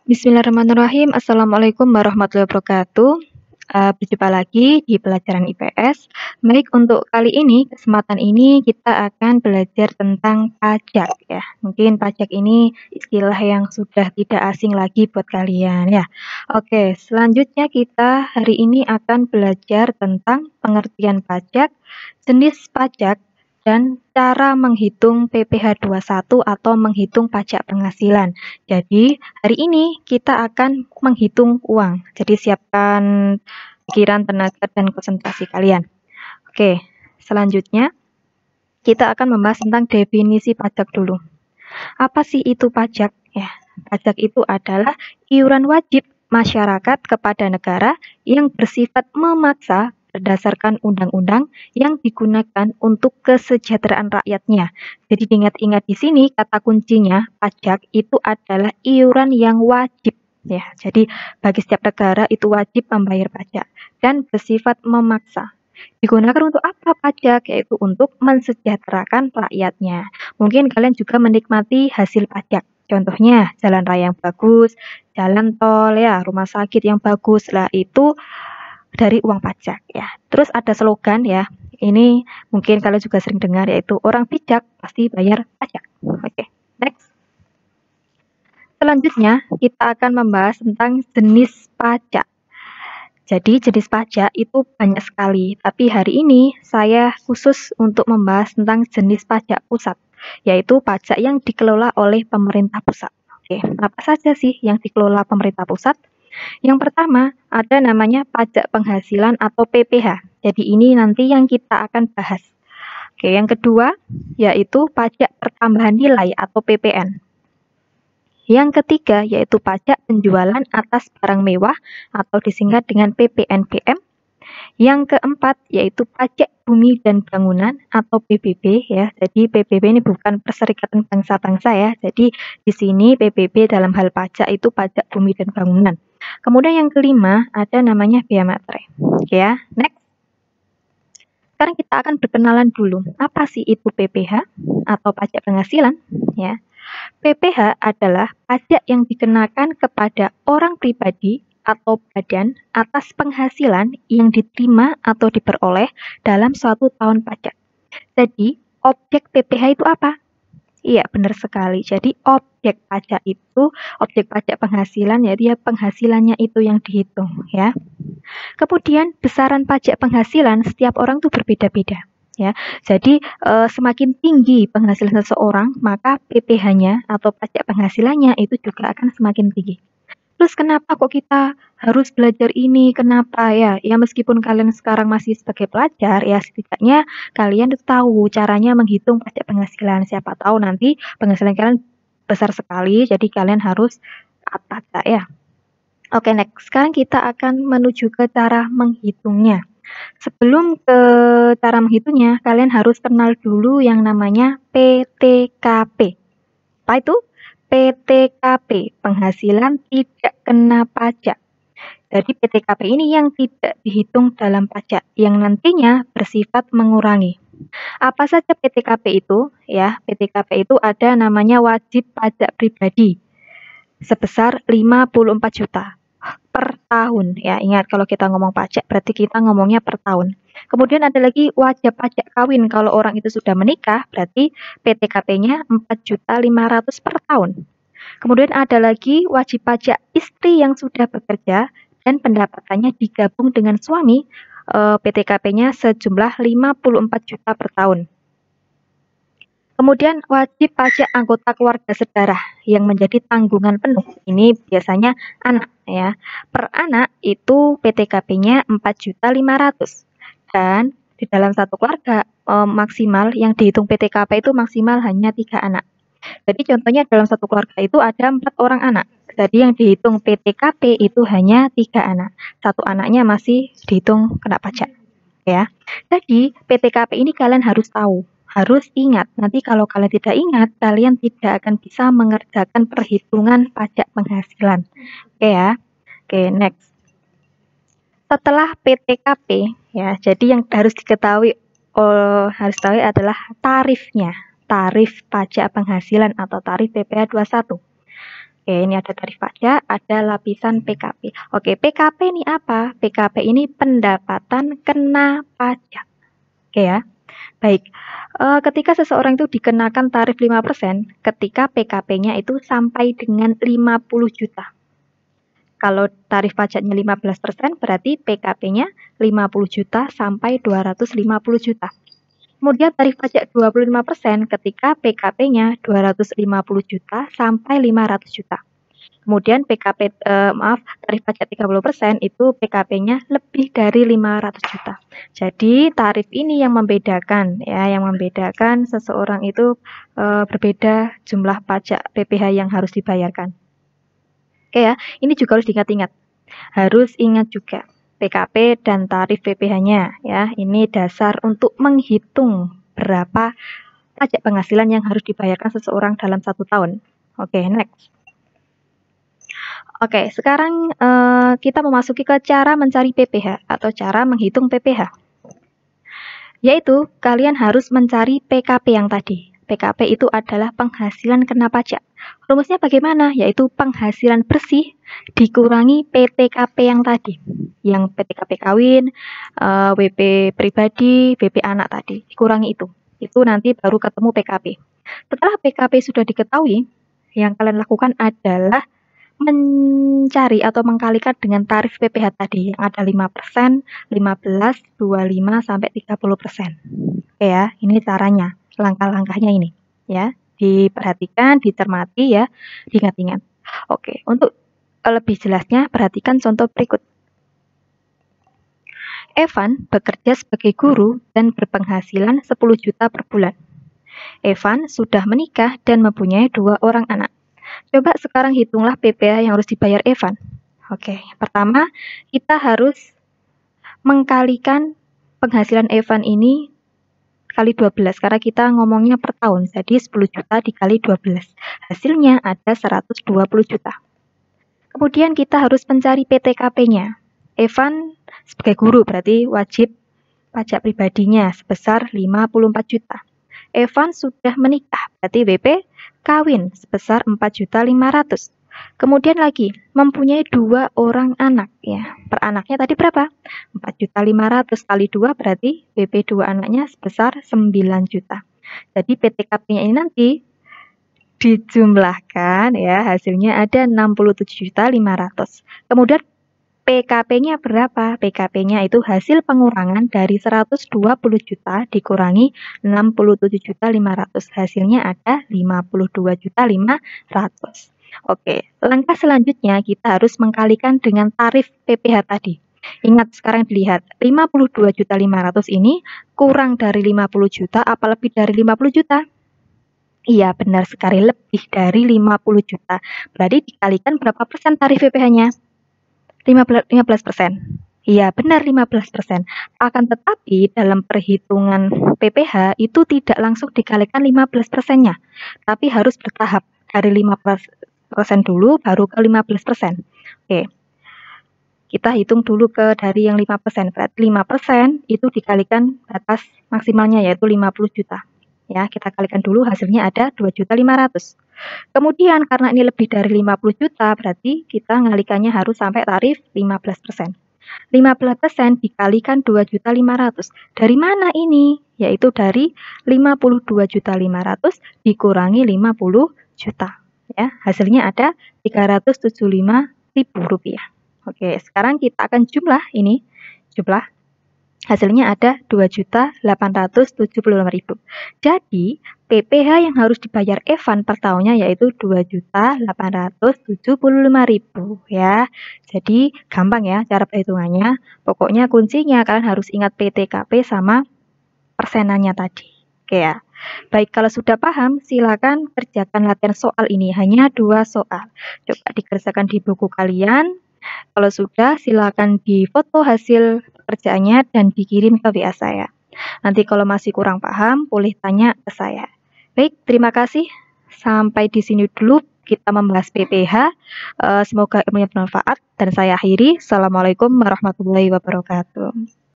Bismillahirrahmanirrahim. Assalamualaikum warahmatullahi wabarakatuh. Berjumpa lagi di pelajaran IPS. Baik, untuk kali ini, kesempatan ini kita akan belajar tentang pajak ya. Mungkin pajak ini istilah yang sudah tidak asing lagi buat kalian ya. Oke, selanjutnya kita hari ini akan belajar tentang pengertian pajak, jenis pajak, dan cara menghitung PPh 21 atau menghitung pajak penghasilan. Jadi, hari ini kita akan menghitung uang. Jadi, siapkan pikiran, tenaga, dan konsentrasi kalian. Oke, selanjutnya kita akan membahas tentang definisi pajak dulu. Apa sih itu pajak? Ya, pajak itu adalah iuran wajib masyarakat kepada negara yang bersifat memaksa berdasarkan undang-undang yang digunakan untuk kesejahteraan rakyatnya. Jadi diingat-ingat di sini kata kuncinya pajak itu adalah iuran yang wajib ya. Jadi bagi setiap negara itu wajib membayar pajak dan bersifat memaksa. Digunakan untuk apa pajak? Yaitu untuk mensejahterakan rakyatnya. Mungkin kalian juga menikmati hasil pajak. Contohnya jalan raya yang bagus, jalan tol ya, rumah sakit yang bagus. Lah itu dari uang pajak ya. Terus ada slogan ya. Ini mungkin kalian juga sering dengar yaitu orang bijak pasti bayar pajak. Oke, next. Selanjutnya kita akan membahas tentang jenis pajak. Jadi jenis pajak itu banyak sekali, tapi hari ini saya khusus untuk membahas tentang jenis pajak pusat, yaitu pajak yang dikelola oleh pemerintah pusat. Oke, apa saja sih yang dikelola pemerintah pusat? Yang pertama, ada namanya pajak penghasilan atau PPh. Jadi ini nanti yang kita akan bahas. Oke, yang kedua, yaitu pajak pertambahan nilai atau PPN. Yang ketiga yaitu pajak penjualan atas barang mewah atau disingkat dengan PPNBM. Yang keempat yaitu pajak bumi dan bangunan atau PBB ya. Jadi PBB ini bukan Perserikatan Bangsa-Bangsa ya. Jadi di sini PBB dalam hal pajak itu pajak bumi dan bangunan. Kemudian yang kelima ada namanya bea materai. Oke ya, next. Sekarang kita akan berkenalan dulu. Apa sih itu PPh atau pajak penghasilan ya? PPh adalah pajak yang dikenakan kepada orang pribadi atau badan atas penghasilan yang diterima atau diperoleh dalam suatu tahun pajak. Jadi, objek PPh itu apa? Iya, benar sekali. Jadi, objek pajak penghasilan, ya dia penghasilannya itu yang dihitung, ya. Kemudian, besaran pajak penghasilan setiap orang tuh berbeda-beda. Ya, jadi semakin tinggi penghasilan seseorang, maka PPh-nya atau pajak penghasilannya itu juga akan semakin tinggi. Terus kenapa kok kita harus belajar ini? Kenapa ya? Ya meskipun kalian sekarang masih sebagai pelajar, ya setidaknya kalian itu tahu caranya menghitung pajak penghasilan. Siapa tahu nanti penghasilan kalian besar sekali, jadi kalian harus pajak ya. Oke, next. Sekarang kita akan menuju ke cara menghitungnya. Sebelum ke cara menghitungnya, kalian harus kenal dulu yang namanya PTKP. Apa itu? PTKP, penghasilan tidak kena pajak. Jadi PTKP ini yang tidak dihitung dalam pajak, yang nantinya bersifat mengurangi. Apa saja PTKP itu? Ya, PTKP itu ada namanya wajib pajak pribadi sebesar 54 juta per tahun. Ya, ingat kalau kita ngomong pajak berarti kita ngomongnya per tahun. Kemudian ada lagi wajib pajak kawin. Kalau orang itu sudah menikah, berarti PTKP-nya 4.500.000 per tahun. Kemudian ada lagi wajib pajak istri yang sudah bekerja dan pendapatannya digabung dengan suami, PTKP-nya sejumlah 54 juta per tahun. Kemudian wajib pajak anggota keluarga sedarah yang menjadi tanggungan penuh. Ini biasanya anak ya. Per anak itu PTKP-nya 4.500.000. Dan di dalam satu keluarga maksimal yang dihitung PTKP itu maksimal hanya 3 anak. Jadi contohnya dalam satu keluarga itu ada 4 orang anak. Jadi yang dihitung PTKP itu hanya 3 anak. Satu anaknya masih dihitung kena pajak. Ya. Jadi PTKP ini kalian harus tahu. Harus ingat, nanti kalau kalian tidak ingat, kalian tidak akan bisa mengerjakan perhitungan pajak penghasilan. Oke ya. Oke, next. Setelah PTKP, ya, jadi yang harus diketahui adalah tarifnya. Tarif pajak penghasilan atau tarif PPh 21. Oke, ini ada tarif pajak, ada lapisan PKP. Oke, PKP ini apa? PKP ini pendapatan kena pajak. Oke ya. Baik, ketika seseorang itu dikenakan tarif 5%, ketika PKP-nya itu sampai dengan 50 juta. Kalau tarif pajaknya 15%, berarti PKP-nya 50 juta sampai 250 juta. Kemudian tarif pajak 25% ketika PKP-nya 250 juta sampai 500 juta. Kemudian tarif pajak 30% itu PKP-nya lebih dari 500 juta. Jadi tarif ini yang membedakan ya, yang membedakan seseorang itu berbeda jumlah pajak PPh yang harus dibayarkan. Oke ya, ini juga harus diingat-ingat. Harus ingat juga PKP dan tarif PPh-nya ya. Ini dasar untuk menghitung berapa pajak penghasilan yang harus dibayarkan seseorang dalam 1 tahun. Oke, next. Oke, sekarang kita memasuki ke cara mencari PPh atau cara menghitung PPh. Yaitu kalian harus mencari PKP yang tadi. PKP itu adalah penghasilan kena pajak. Rumusnya bagaimana? Yaitu penghasilan bersih dikurangi PTKP yang tadi. Yang PTKP kawin, WP pribadi, WP anak tadi. Dikurangi itu. Itu nanti baru ketemu PKP. Setelah PKP sudah diketahui, yang kalian lakukan adalah mencari atau mengkalikan dengan tarif PPh tadi yang ada 5%, 15, 25 sampai 30%. Oke ya, ini caranya, langkah-langkahnya ini ya. Diperhatikan, dicermati ya, diingat-ingat. Oke, untuk lebih jelasnya perhatikan contoh berikut. Evan bekerja sebagai guru dan berpenghasilan 10 juta per bulan. Evan sudah menikah dan mempunyai 2 orang anak. Coba sekarang hitunglah PPh yang harus dibayar Evan. Oke, pertama kita harus mengkalikan penghasilan Evan ini kali 12 karena kita ngomongnya per tahun. Jadi 10 juta dikali 12. Hasilnya ada 120 juta. Kemudian kita harus mencari PTKP-nya. Evan sebagai guru berarti wajib pajak pribadinya sebesar 54 juta. Evan sudah menikah berarti WP kawin sebesar 4.500.000. Kemudian lagi mempunyai 2 orang anak ya. Per anaknya tadi berapa? 4.500.000 kali 2 berarti WP 2 anaknya sebesar 9 juta. Jadi PTKP-nya ini nanti dijumlahkan ya, hasilnya ada 67.500.000. Kemudian PKP-nya berapa? PKP-nya itu hasil pengurangan dari 120 juta dikurangi 67.500. Hasilnya ada 52.500. Oke, langkah selanjutnya kita harus mengkalikan dengan tarif PPh tadi. Ingat sekarang dilihat, 52.500 ini kurang dari 50 juta apa lebih dari 50 juta? Iya, benar sekali, lebih dari 50 juta. Berarti dikalikan berapa persen tarif PPh-nya? 15%. Iya, benar 15%. Akan tetapi dalam perhitungan PPh itu tidak langsung dikalikan 15%-nya, tapi harus bertahap dari 15% dulu baru ke 15%. Oke. Kita hitung dulu dari yang 5%. Berarti 5% itu dikalikan batas maksimalnya yaitu 50 juta. Ya, kita kalikan dulu hasilnya ada 2.500.000. Kemudian karena ini lebih dari 50 juta berarti kita ngalikannya harus sampai tarif 15%. 15% dikalikan 2.500.000. Dari mana ini? Yaitu dari 52.500.000 dikurangi 50 juta. Ya, hasilnya ada 375.000 rupiah. Oke, sekarang kita akan jumlah hasilnya ada 2.875.000. Jadi PPh yang harus dibayar Evan per tahunnya yaitu 2.875.000 ya. Jadi gampang ya cara perhitungannya. Pokoknya kuncinya kalian harus ingat PTKP sama persenannya tadi. Oke ya. Baik, kalau sudah paham, silakan kerjakan latihan soal ini. Hanya 2 soal. Coba dikerjakan di buku kalian. Kalau sudah, silakan difoto hasil pekerjaannya dan dikirim ke WA saya. Nanti kalau masih kurang paham, boleh tanya ke saya. Baik, terima kasih. Sampai di sini dulu kita membahas PPh. Semoga ilmunya bermanfaat. Dan saya akhiri. Assalamualaikum warahmatullahi wabarakatuh.